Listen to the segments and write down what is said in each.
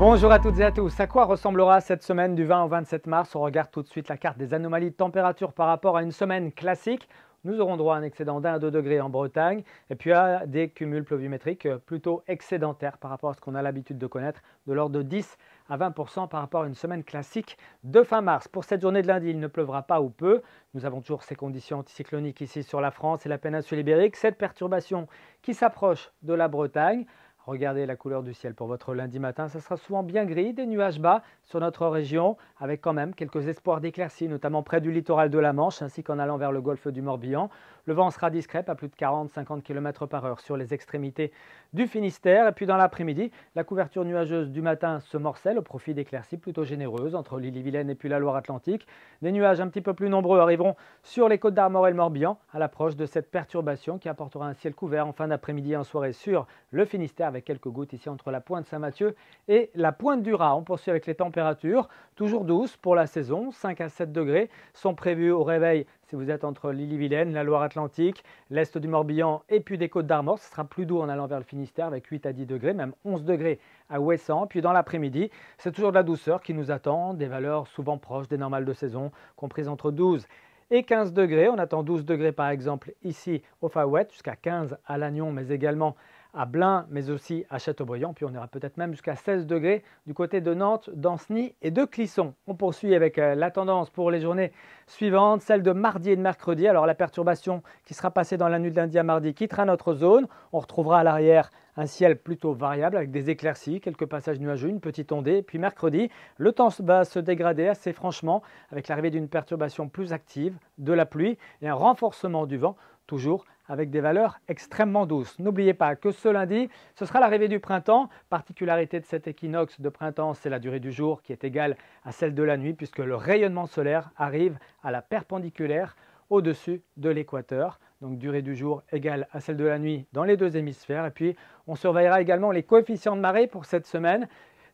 Bonjour à toutes et à tous. À quoi ressemblera cette semaine du 20 au 27 mars? On regarde tout de suite la carte des anomalies de température par rapport à une semaine classique. Nous aurons droit à un excédent d'1 à 2 degrés en Bretagne et puis à des cumuls pluviométriques plutôt excédentaires par rapport à ce qu'on a l'habitude de connaître, de l'ordre de 10 à 20% par rapport à une semaine classique de fin mars. Pour cette journée de lundi, il ne pleuvra pas ou peu. Nous avons toujours ces conditions anticycloniques ici sur la France et la péninsule ibérique. Cette perturbation qui s'approche de la Bretagne. Regardez la couleur du ciel pour votre lundi matin, ça sera souvent bien gris, des nuages bas sur notre région, avec quand même quelques espoirs d'éclaircies, notamment près du littoral de la Manche, ainsi qu'en allant vers le golfe du Morbihan. Le vent sera discret, à plus de 40-50 km par heure sur les extrémités du Finistère. Et puis dans l'après-midi, la couverture nuageuse du matin se morcelle au profit d'éclaircies plutôt généreuses entre l'Ille-et-Vilaine et puis la Loire-Atlantique. Des nuages un petit peu plus nombreux arriveront sur les côtes d'Armor et le Morbihan à l'approche de cette perturbation qui apportera un ciel couvert en fin d'après-midi et en soirée sur le Finistère, avec quelques gouttes ici entre la pointe Saint-Mathieu et la pointe du Raz. On poursuit avec les températures, toujours douces pour la saison, 5 à 7 degrés sont prévus au réveil si vous êtes entre l'Ille-et-Vilaine, la Loire-Atlantique, l'est du Morbihan et puis des côtes d'Armor. Ce sera plus doux en allant vers le Finistère avec 8 à 10 degrés, même 11 degrés à Ouessant. Puis dans l'après-midi, c'est toujours de la douceur qui nous attend, des valeurs souvent proches des normales de saison, comprises entre 12 et 15 degrés. On attend 12 degrés par exemple ici au Far West, jusqu'à 15 à Lannion, mais également à Blain, mais aussi à Châteaubriand. Puis on ira peut-être même jusqu'à 16 degrés du côté de Nantes, d'Ancenis et de Clisson. On poursuit avec la tendance pour les journées suivantes, celle de mardi et de mercredi. Alors la perturbation qui sera passée dans la nuit de lundi à mardi quittera notre zone. On retrouvera à l'arrière un ciel plutôt variable avec des éclaircies, quelques passages nuageux, une petite ondée. Puis mercredi, le temps va se dégrader assez franchement avec l'arrivée d'une perturbation plus active, de la pluie et un renforcement du vent, toujours avec des valeurs extrêmement douces. N'oubliez pas que ce lundi, ce sera l'arrivée du printemps. Particularité de cet équinoxe de printemps, c'est la durée du jour qui est égale à celle de la nuit puisque le rayonnement solaire arrive à la perpendiculaire au-dessus de l'équateur. Donc durée du jour égale à celle de la nuit dans les deux hémisphères. Et puis on surveillera également les coefficients de marée pour cette semaine.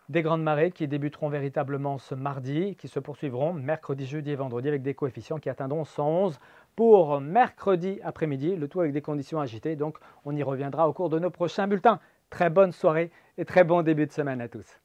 Des grandes marées qui débuteront véritablement ce mardi, qui se poursuivront mercredi, jeudi et vendredi avec des coefficients qui atteindront 111 pour mercredi après-midi, le tout avec des conditions agitées. Donc on y reviendra au cours de nos prochains bulletins. Très bonne soirée et très bon début de semaine à tous.